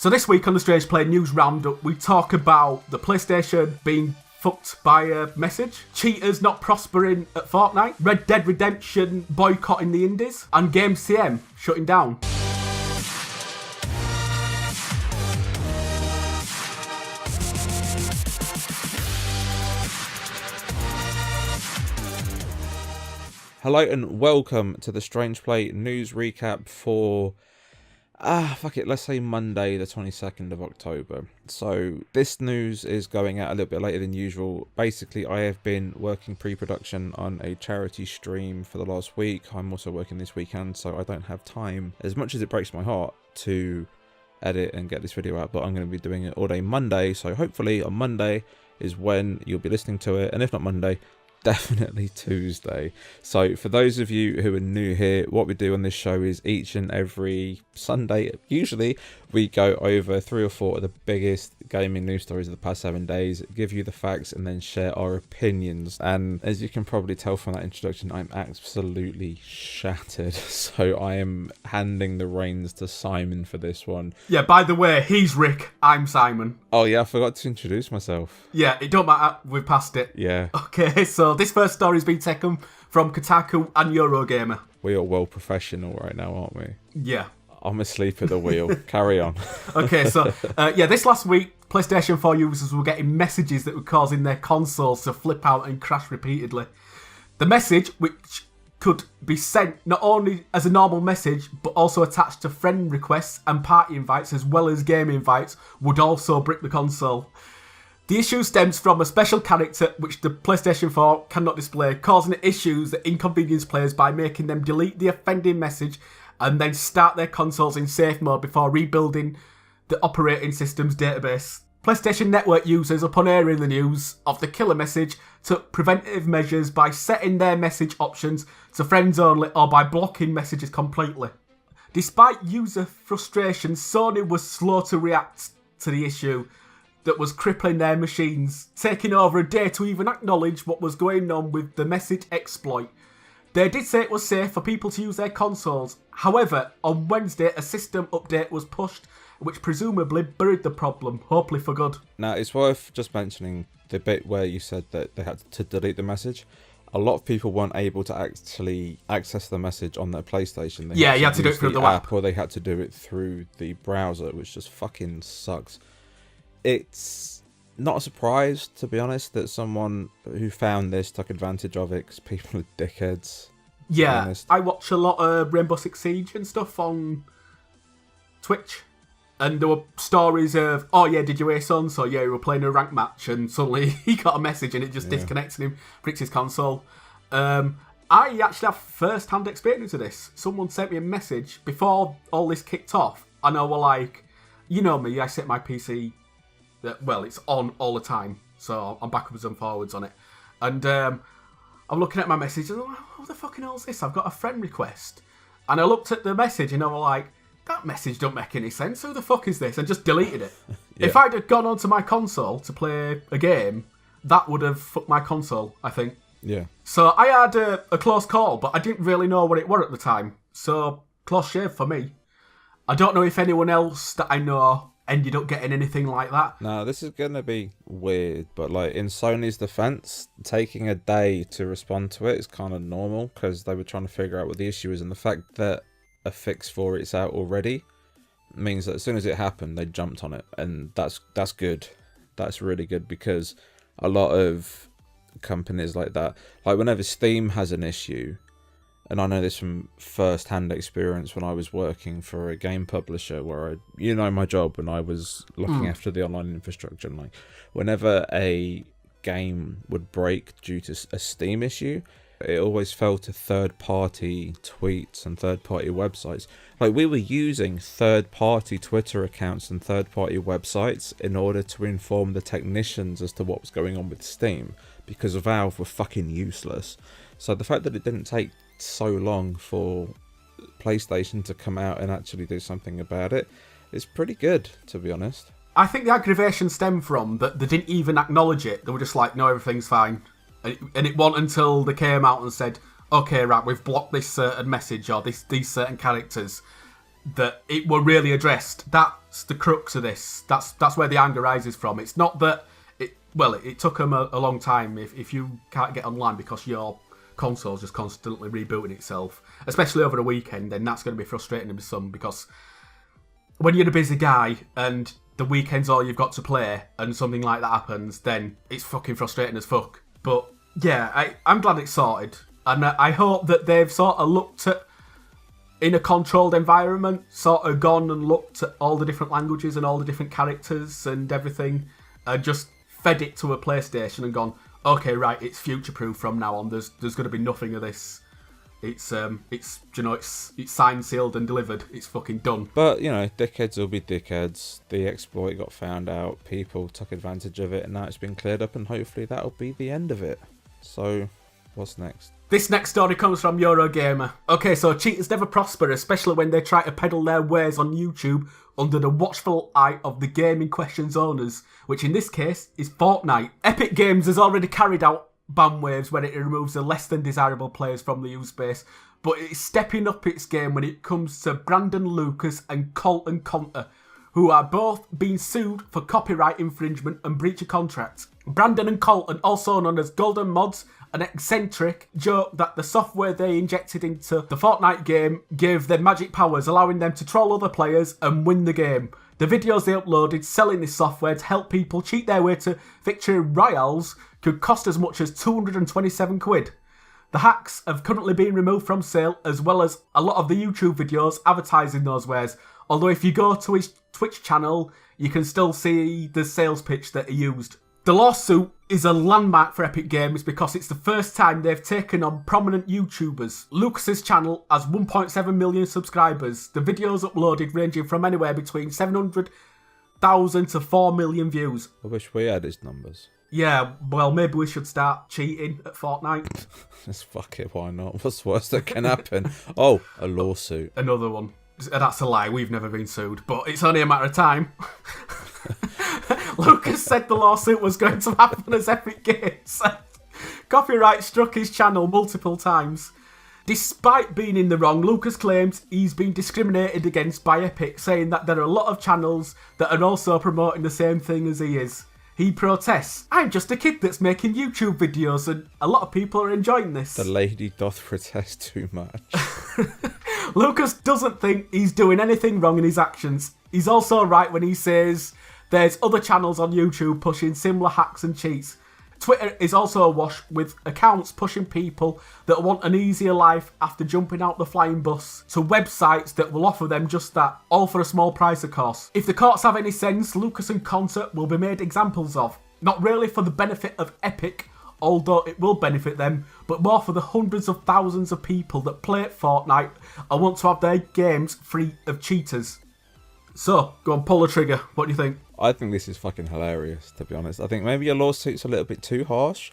So this week on the Strange Play News Roundup, we talk about the PlayStation being fucked by a message, cheaters not prospering at Fortnite, Red Dead Redemption boycotting the indies, and Gamestm shutting down. Hello and welcome to the Strange Play News Recap for, let's say Monday the 22nd of October. So this news is going out a little bit later than usual. Basically, I have been working pre-production on a charity stream for the last week. I'm also working this weekend, so I don't have time, as much as it breaks my heart, to edit and get this video out, but I'm going to be doing it all day Monday, so hopefully on Monday is when you'll be listening to it, and if not Monday, definitely Tuesday. So for those of you who are new here, what we do on this show is each and every Sunday, usually, we go over 3 or 4 of the biggest gaming news stories of the past 7 days, give you the facts, and then share our opinions. And as you can probably tell from that introduction, I'm absolutely shattered. So I am handing the reins to Simon for this one. Yeah, by the way, he's Rik, I'm Simon. Oh yeah, I forgot to introduce myself. Yeah, it don't matter, we've passed it. Yeah. Okay, so this first story's been taken from Kotaku and Eurogamer. We are well professional right now, aren't we? Yeah. I'm asleep at the wheel. Carry on. Okay, so, this last week, PlayStation 4 users were getting messages that were causing their consoles to flip out and crash repeatedly. The message, which could be sent not only as a normal message, but also attached to friend requests and party invites, as well as game invites, would also brick the console. The issue stems from a special character which the PlayStation 4 cannot display, causing issues that inconvenience players by making them delete the offending message and then start their consoles in safe mode before rebuilding the operating system's database. PlayStation Network users, upon hearing the news of the killer message, took preventive measures by setting their message options to friends only or by blocking messages completely. Despite user frustration, Sony was slow to react to the issue that was crippling their machines, taking over a day to even acknowledge what was going on with the message exploit. They did say it was safe for people to use their consoles. However, on Wednesday, a system update was pushed, which presumably buried the problem, hopefully for good. Now, it's worth just mentioning the bit where you said that they had to delete the message. A lot of people weren't able to actually access the message on their PlayStation. You had to do it through the app. Or they had to do it through the browser, which just fucking sucks. It's not a surprise, to be honest, that someone who found this took advantage of it, because people are dickheads. Yeah, I watch a lot of Rainbow Six Siege and stuff on Twitch, and there were stories of, oh yeah, did you hear so-and-so? Yeah, we were playing a ranked match, and suddenly he got a message and it just disconnected him, bricks his console. I actually have first-hand experience of this. Someone sent me a message before all this kicked off, and I were like, you know me, I set my PC... well, it's on all the time, so I'm backwards and forwards on it. And I'm looking at my message, and I'm like, what the fucking hell is this? I've got a friend request. And I looked at the message, and I was like, that message don't make any sense. Who the fuck is this? And just deleted it. Yeah. If I'd have gone onto my console to play a game, that would have fucked my console, I think. Yeah. So I had a close call, but I didn't really know what it were at the time. So, close shave for me. I don't know if anyone else that I know ended up getting anything like that. No, this is going to be weird, but like in Sony's defense, taking a day to respond to it is kind of normal, because they were trying to figure out what the issue is, and the fact that a fix for it's out already means that as soon as it happened, they jumped on it, and that's good. That's really good, because a lot of companies like that, like whenever Steam has an issue, and I know this from first-hand experience when I was working for a game publisher where my job when I was looking after the online infrastructure. And like, whenever a game would break due to a Steam issue, it always fell to third-party tweets and third-party websites. Like, we were using third-party Twitter accounts and third-party websites in order to inform the technicians as to what was going on with Steam, because Valve were fucking useless. So the fact that it didn't take so long for PlayStation to come out and actually do something about it is pretty good, to be honest. I think the aggravation stemmed from that they didn't even acknowledge it. They were just like, no, everything's fine. And it wasn't until they came out and said, okay, right, we've blocked this certain message or these certain characters. that it were really addressed. That's the crux of this. That's where the anger rises from. It's not that it took them a long time. If you can't get online because your console's just constantly rebooting itself, especially over a weekend, then that's going to be frustrating to some, because when you're a busy guy and the weekend's all you've got to play and something like that happens, then it's fucking frustrating as fuck. But yeah, I'm glad it's sorted, and I hope that they've sort of looked at, in a controlled environment, sort of gone and looked at all the different languages and all the different characters and everything, and just fed it to a PlayStation and gone, okay, right, it's future-proof from now on. There's going to be nothing of this. It's signed, sealed, and delivered. It's fucking done. But dickheads will be dickheads. The exploit got found out. People took advantage of it, and now it's been cleared up. And hopefully that'll be the end of it. So, what's next? This next story comes from Eurogamer. Okay, so cheaters never prosper, especially when they try to peddle their wares on YouTube under the watchful eye of the game in question's owners, which in this case is Fortnite. Epic Games has already carried out ban waves where it removes the less than desirable players from the user space, but it's stepping up its game when it comes to Brandon Lucas and Colton Conter, who are both being sued for copyright infringement and breach of contract. Brandon and Colton, also known as Golden Mods, an eccentric, joke that the software they injected into the Fortnite game gave them magic powers, allowing them to troll other players and win the game. The videos they uploaded selling this software to help people cheat their way to victory royales could cost as much as 227 quid. The hacks have currently been removed from sale, as well as a lot of the YouTube videos advertising those wares, although if you go to his Twitch channel, you can still see the sales pitch that he used. The lawsuit is a landmark for Epic Games because it's the first time they've taken on prominent YouTubers. Lucas's channel has 1.7 million subscribers. The videos uploaded ranging from anywhere between 700,000 to 4 million views. I wish we had his numbers. Yeah, well, maybe we should start cheating at Fortnite. Just fuck it, why not? What's the worst that can happen? Oh, a lawsuit. Another one. That's a lie, we've never been sued, but it's only a matter of time. Lucas said the lawsuit was going to happen as Epic Games. Copyright struck his channel multiple times. Despite being in the wrong, Lucas claims he's been discriminated against by Epic, saying that there are a lot of channels that are also promoting the same thing as he is. He protests, "I'm just a kid that's making YouTube videos and a lot of people are enjoying this." The lady doth protest too much. Lucas doesn't think he's doing anything wrong in his actions. He's also right when he says there's other channels on YouTube pushing similar hacks and cheats. Twitter is also awash with accounts pushing people that want an easier life after jumping out the flying bus to websites that will offer them just that, all for a small price of course. If the courts have any sense, Lucas and Conter will be made examples of. Not really for the benefit of Epic, although it will benefit them, but more for the hundreds of thousands of people that play at Fortnite and want to have their games free of cheaters. So, go on, pull the trigger. What do you think? I think this is fucking hilarious, to be honest. I think maybe your lawsuit's a little bit too harsh,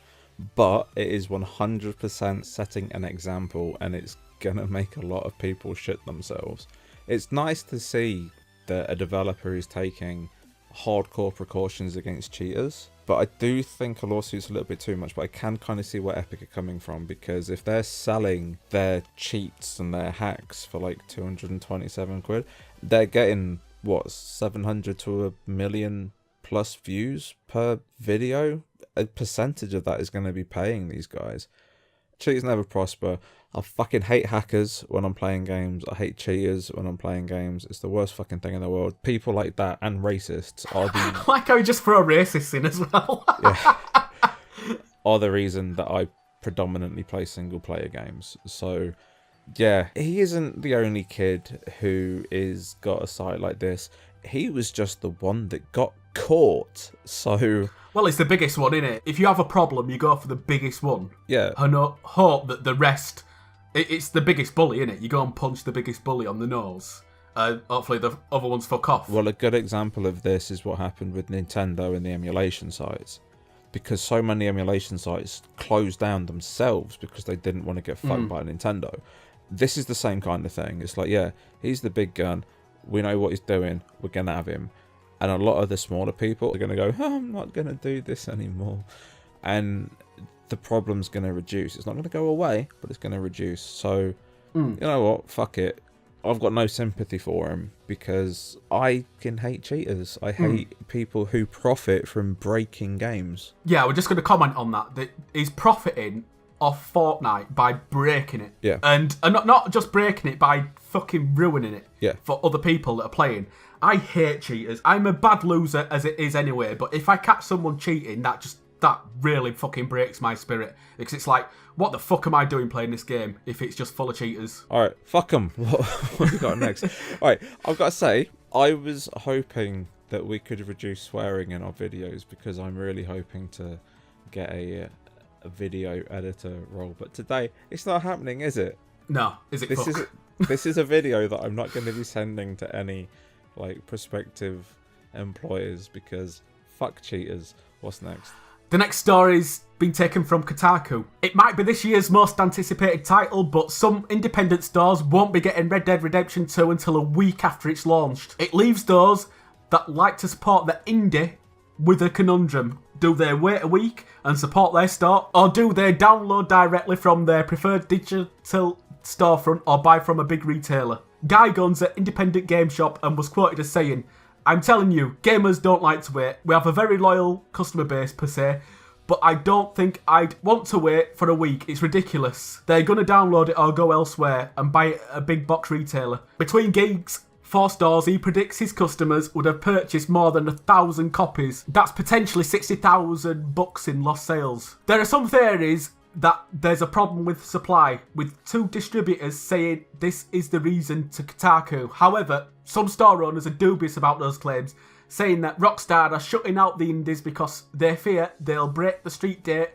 but it is 100% setting an example, and it's gonna make a lot of people shit themselves. It's nice to see that a developer is taking hardcore precautions against cheaters, but I do think a lawsuit's a little bit too much. But I can kind of see where Epic are coming from, because if they're selling their cheats and their hacks for like 227 quid, they're getting 700 to a million plus views per video. A percentage of that is going to be paying these guys. Cheaters never prosper. I fucking hate hackers when I'm playing games. I hate cheaters when I'm playing games. It's the worst fucking thing in the world. People like that and racists are the... Like how you just throw racists in as well. Yeah. Are the reason that I predominantly play single player games. So yeah, he isn't the only kid who is got a site like this. He was just the one that got caught. So well, it's the biggest one, isn't it? If you have a problem, you go for the biggest one. Yeah. And hope that the rest... It's the biggest bully, isn't it? You go and punch the biggest bully on the nose. Hopefully the other ones fuck off. Well, a good example of this is what happened with Nintendo and the emulation sites. Because so many emulation sites closed down themselves because they didn't want to get fucked by Nintendo. This is the same kind of thing. It's like, yeah, he's the big gun. We know what he's doing. We're going to have him. And a lot of the smaller people are going to go, oh, I'm not going to do this anymore. And the problem's going to reduce. It's not going to go away, but it's going to reduce. So, you know what? Fuck it. I've got no sympathy for him because I can hate cheaters. I hate people who profit from breaking games. Yeah, we're just going to comment on that he's profiting off Fortnite by breaking it. Yeah. And not just breaking it, by fucking ruining it for other people that are playing. I hate cheaters. I'm a bad loser as it is anyway, but if I catch someone cheating, that really fucking breaks my spirit. Because it's like, what the fuck am I doing playing this game if it's just full of cheaters? Alright, fuck them. What have we got next? Alright, I've got to say, I was hoping that we could reduce swearing in our videos because I'm really hoping to get a video editor role. But today, it's not happening, is it? No, is it This is a video that I'm not going to be sending to any prospective employers because fuck cheaters. What's next? The next story's been taken from Kotaku. It might be this year's most anticipated title, but some independent stores won't be getting Red Dead Redemption 2 until a week after it's launched. It leaves those that like to support the indie with a conundrum. Do they wait a week and support their store, or do they download directly from their preferred digital storefront or buy from a big retailer? Guy Guns at Independent Game Shop and was quoted as saying, "I'm telling you, gamers don't like to wait. We have a very loyal customer base per se, but I don't think I'd want to wait for a week. It's ridiculous. They're going to download it or go elsewhere and buy it at a big box retailer." Between gigs, 4 stores, he predicts his customers would have purchased more than 1,000 copies. That's potentially $60,000 in lost sales. There are some theories that there's a problem with supply, with 2 distributors saying this is the reason to Kotaku. However, some store owners are dubious about those claims, saying that Rockstar are shutting out the indies because they fear they'll break the street date,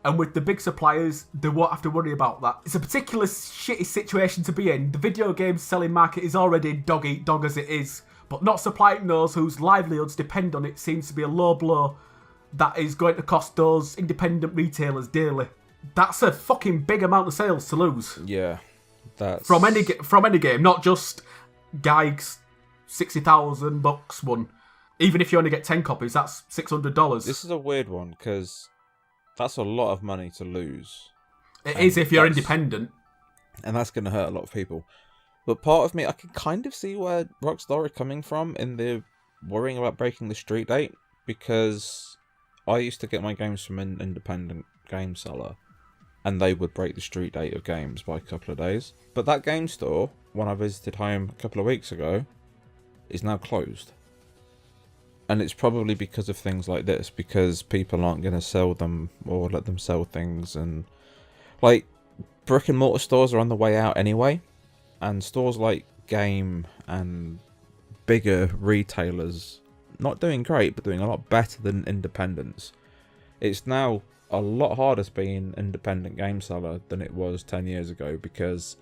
and with the big suppliers, they won't have to worry about that. It's a particular shitty situation to be in. The video game selling market is already dog-eat-dog as it is, but not supplying those whose livelihoods depend on it seems to be a low blow that is going to cost those independent retailers dearly. That's a fucking big amount of sales to lose. Yeah, that's from any game, not just Geigs $60,000 one. Even if you only get 10 copies, that's $600. This is a weird one because that's a lot of money to lose. It is if you're independent, and that's going to hurt a lot of people. But part of me, I can kind of see where Rockstar are coming from in the worrying about breaking the street date, because I used to get my games from an independent game seller, and they would break the street date of games by a couple of days. But that game store, when I visited home a couple of weeks ago, is now closed. And it's probably because of things like this, because people aren't going to sell them or let them sell things. And brick and mortar stores are on the way out anyway, and stores like Game and bigger retailers not doing great, but doing a lot better than independents. It's now a lot harder to be an independent game seller than it was 10 years ago, because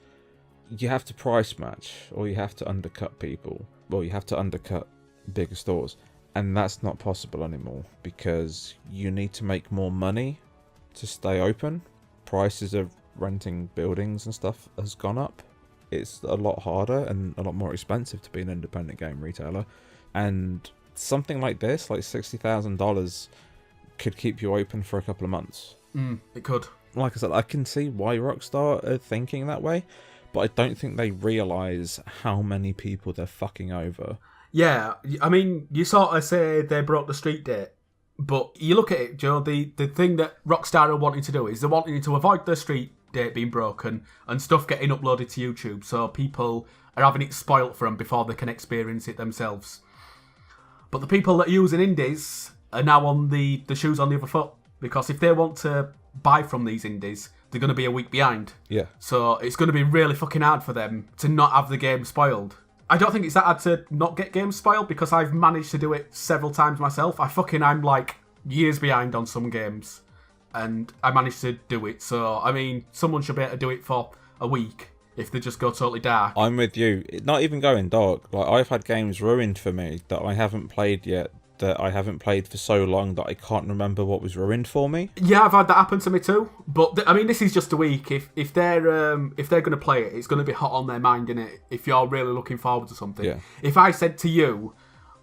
you have to price match, or you have to undercut people, or you have to undercut bigger stores, and that's not possible anymore because you need to make more money to stay open. Prices of renting buildings and stuff has gone up. It's a lot harder and a lot more expensive to be an independent game retailer, and something like this, like $60,000, could keep you open for a couple of months. It could. Like I said, I can see why Rockstar are thinking that way, but I don't think they realise how many people they're fucking over. Yeah, I mean, you sort of say they broke the street date, but you look at it, Joe, the thing that Rockstar are wanting to do is they're wanting to avoid the street date being broken and stuff getting uploaded to YouTube, so people are having it spoilt for them before they can experience it themselves. But the people that are using indies are now on the shoes on the other foot, because if they want to buy from these indies, they're going to be a week behind. Yeah. So it's going to be really fucking hard for them to not have the game spoiled. I don't think it's that hard to not get games spoiled, because I've managed to do it several times myself. I'm like years behind on some games, and I managed to do it. So, I mean, someone should be able to do it for a week if they just go totally dark. I'm with you. Not even going dark. Like, I've had games ruined for me that I haven't played yet, that I haven't played for so long that I can't remember what was ruined for me. Yeah, I've had that happen to me too. But I mean, this is just a week. If they're going to play it, it's going to be hot on their mind, innit? If you're really looking forward to something. Yeah. If I said to you,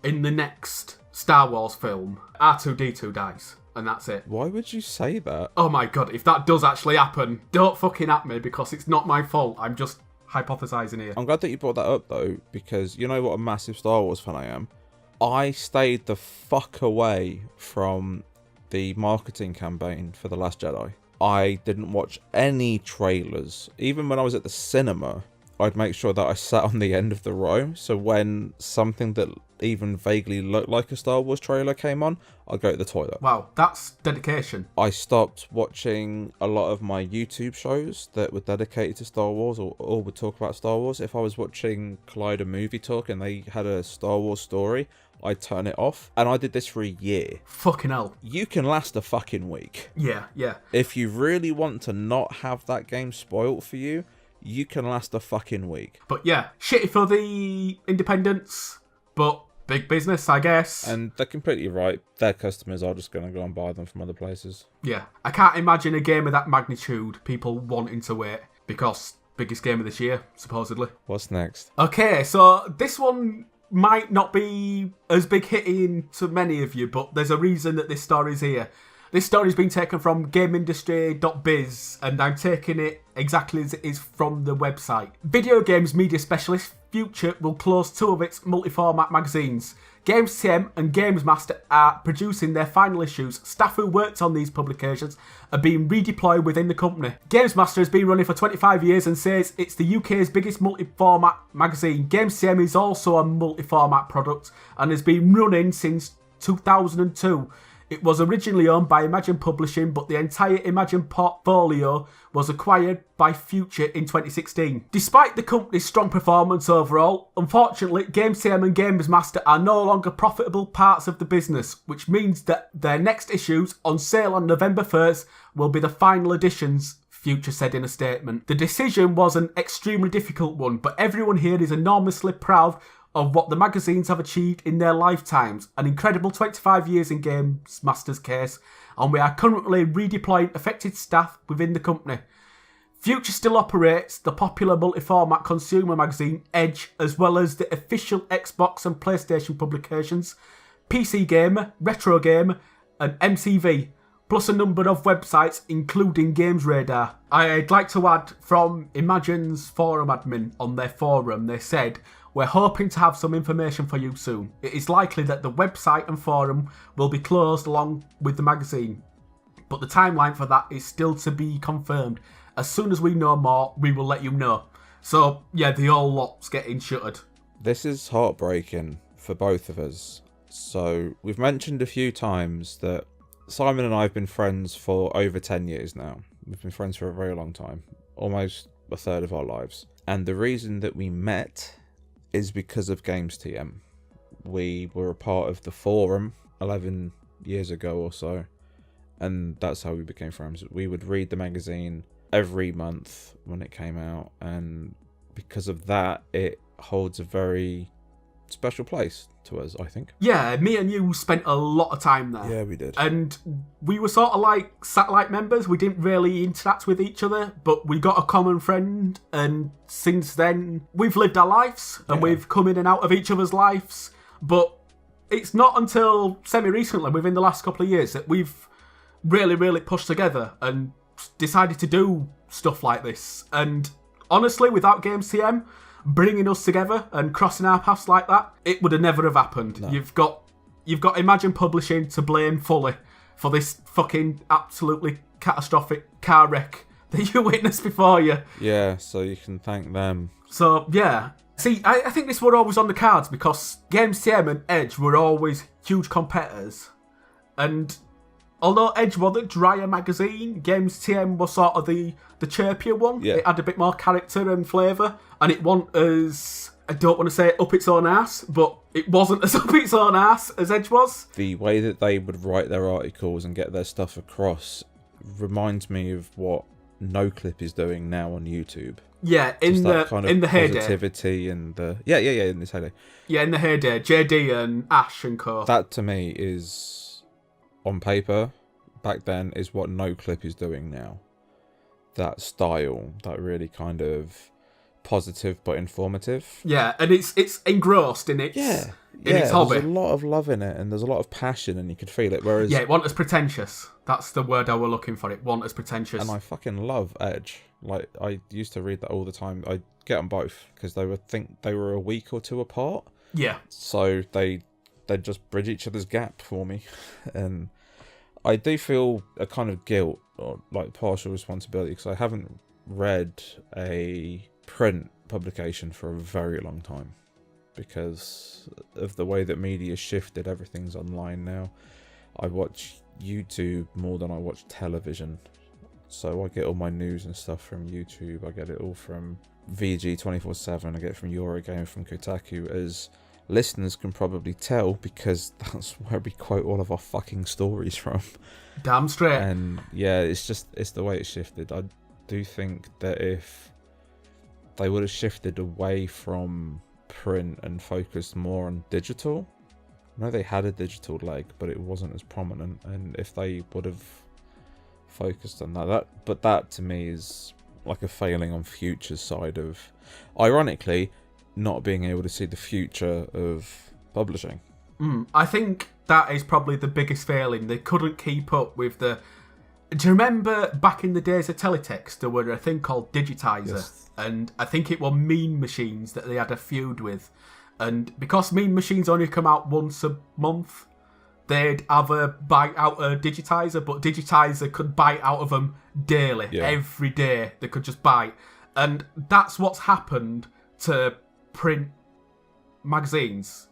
in the next Star Wars film, R2-D2 dies, and that's it. Why would you say that? Oh my god, if that does actually happen, don't fucking at me, because it's not my fault. I'm just hypothesising here. I'm glad that you brought that up, though, because you know what a massive Star Wars fan I am? I stayed the fuck away from the marketing campaign for The Last Jedi. I didn't watch any trailers. Even when I was at the cinema, I'd make sure that I sat on the end of the row, so when something that even vaguely looked like a Star Wars trailer came on, I'd go to the toilet. Wow, that's dedication. I stopped watching a lot of my YouTube shows that were dedicated to Star Wars or would talk about Star Wars. If I was watching Collider Movie Talk and they had a Star Wars story, I'd turn it off. And I did this for a year. Fucking hell. You can last a fucking week. Yeah. If you really want to not have that game spoilt for you, you can last a fucking week. But yeah, shitty for the independents, but big business, I guess. And they're completely right. Their customers are just going to go and buy them from other places. Yeah. I can't imagine a game of that magnitude people wanting to wait, because biggest game of this year, supposedly. What's next? Okay, so this one might not be as big hitting to many of you, but there's a reason that this story's here. This story's been taken from GameIndustry.biz, and I'm taking it exactly as it is from the website. Video games media specialist Future will close 2 of its multi-format magazines. Gamestm and Gamesmaster are producing their final issues. Staff who worked on these publications are being redeployed within the company. Gamesmaster has been running for 25 years and says it's the UK's biggest multi-format magazine. Gamestm is also a multi-format product and has been running since 2002. It was originally owned by Imagine Publishing, but the entire Imagine portfolio was acquired by Future in 2016. Despite the company's strong performance overall, unfortunately, GameStm and Gamesmaster are no longer profitable parts of the business, which means that their next issues, on sale on November 1st, will be the final editions, Future said in a statement. The decision was an extremely difficult one, but everyone here is enormously proud of what the magazines have achieved in their lifetimes. An incredible 25 years in Gamesmaster's case, and we are currently redeploying affected staff within the company. Future still operates the popular multi-format consumer magazine Edge, as well as the official Xbox and PlayStation publications, PC Gamer, Retro Game, and MCV, plus a number of websites including Games Radar. I'd like to add from Imagine's forum admin on their forum, they said, "We're hoping to have some information for you soon. It is likely that the website and forum will be closed along with the magazine, but the timeline for that is still to be confirmed. As soon as we know more, we will let you know." So, yeah, the whole lot's getting shuttered. This is heartbreaking for both of us. So, we've mentioned a few times that Simon and I have been friends for over 10 years now. We've been friends for a very long time, almost a third of our lives. And the reason that we met is because of Gamestm. We were a part of the forum 11 years ago or so, and that's how we became friends. We would read the magazine every month when it came out, and because of that, it holds a very special place to us, I think. Yeah, me and you spent a lot of time there. Yeah, we did. And we were sort of like satellite members. We didn't really interact with each other, but we got a common friend, and since then, we've lived our lives, and we've come in and out of each other's lives. But it's not until semi-recently, within the last couple of years, that we've really pushed together and decided to do stuff like this. And honestly, without Gamestm bringing us together and crossing our paths like that, it would have never have happened. No. You've got Imagine Publishing to blame fully for this fucking absolutely catastrophic car wreck that you witnessed before you. Yeah, so you can thank them. So, yeah. See, I think this were always on the cards because Gamestm and Edge were always huge competitors. And although Edge was a drier magazine, Gamestm was sort of the chirpier one. Yeah. It had a bit more character and flavour. And it wasn't as, I don't want to say up its own ass, but it wasn't as up its own ass as Edge was. The way that they would write their articles and get their stuff across reminds me of what NoClip is doing now on YouTube. Yeah, in the heyday. Positivity and the in this heyday. Yeah, in the heyday, JD and Ash and co. That to me is, on paper, back then, is what NoClip is doing now. That style, that really kind of positive but informative. Yeah, and it's engrossed in its its hobby. There's a lot of love in it, and there's a lot of passion, and you could feel it. Whereas it wasn't as pretentious. That's the word I were looking for. It wasn't as pretentious. And I fucking love Edge. Like, I used to read that all the time. I get them both because they were a week or two apart. Yeah. So they'd just bridge each other's gap for me, and I do feel a kind of guilt or like partial responsibility because I haven't read a print publication for a very long time because of the way that media shifted. Everything's online now. I watch YouTube more than I watch television, so I get all my news and stuff from YouTube. I get it all from VG 24/7. I get it from Eurogame, from Kotaku, as listeners can probably tell, because that's where we quote all of our fucking stories from. Damn straight. And yeah, it's the way it shifted. I do think that if they would have shifted away from print and focused more on digital, I know they had a digital leg, but it wasn't as prominent. And if they would have focused on that to me is like a failing on Future's side of, ironically, not being able to see the future of publishing. I think that is probably the biggest failing. They couldn't keep up with the... Do you remember back in the days of teletext, there were a thing called Digitizer? Yes. And I think it were Mean Machines that they had a feud with. And because Mean Machines only come out once a month, they'd have a bite out of Digitizer, but Digitizer could bite out of them daily. Yeah. Every day they could just bite. And that's what's happened to print magazines.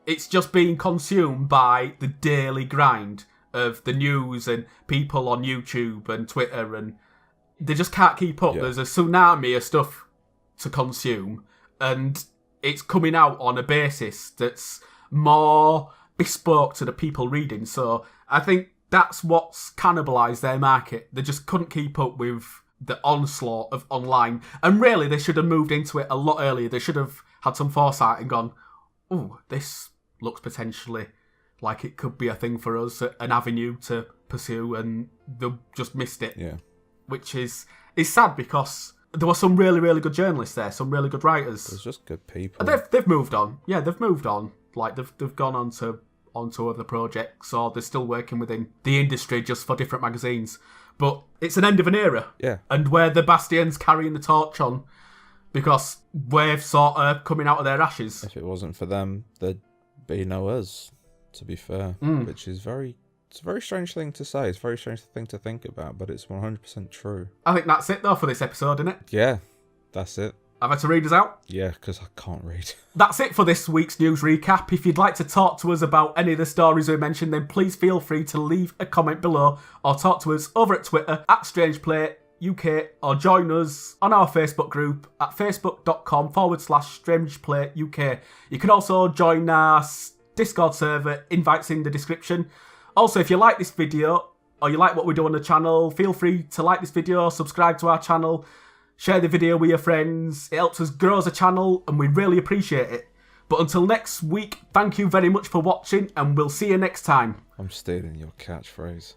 It's just being consumed by the daily grind of the news and people on YouTube and Twitter, and they just can't keep up. Yeah. There's a tsunami of stuff to consume, and it's coming out on a basis that's more bespoke to the people reading. So I think that's what's cannibalised their market. They just couldn't keep up with the onslaught of online. And really, they should have moved into it a lot earlier. They should have had some foresight and gone, oh, this looks potentially like it could be a thing for us, an avenue to pursue, and they just missed it. Yeah. Which is sad, because there were some really, really good journalists there, some really good writers. There's just good people. They've moved on. Yeah, they've moved on. Like, they've gone on to other projects, or they're still working within the industry just for different magazines. But it's an end of an era. Yeah. And we're the bastions carrying the torch on, because we're sort of coming out of their ashes. If it wasn't for them, there'd be no us, to be fair. Which is it's a very strange thing to say. It's a very strange thing to think about, but it's 100% true. I think that's it, though, for this episode, isn't it? Yeah, that's it. I've had to read us out? Yeah, because I can't read. That's it for this week's news recap. If you'd like to talk to us about any of the stories we mentioned, then please feel free to leave a comment below, or talk to us over at Twitter at StrangePlayUK, or join us on our Facebook group at facebook.com/StrangePlayUK. You can also join our Discord server, invites in the description. Also, if you like this video, or you like what we do on the channel, feel free to like this video, subscribe to our channel, share the video with your friends. It helps us grow as a channel, and we really appreciate it. But until next week, thank you very much for watching, and we'll see you next time. I'm stealing your catchphrase.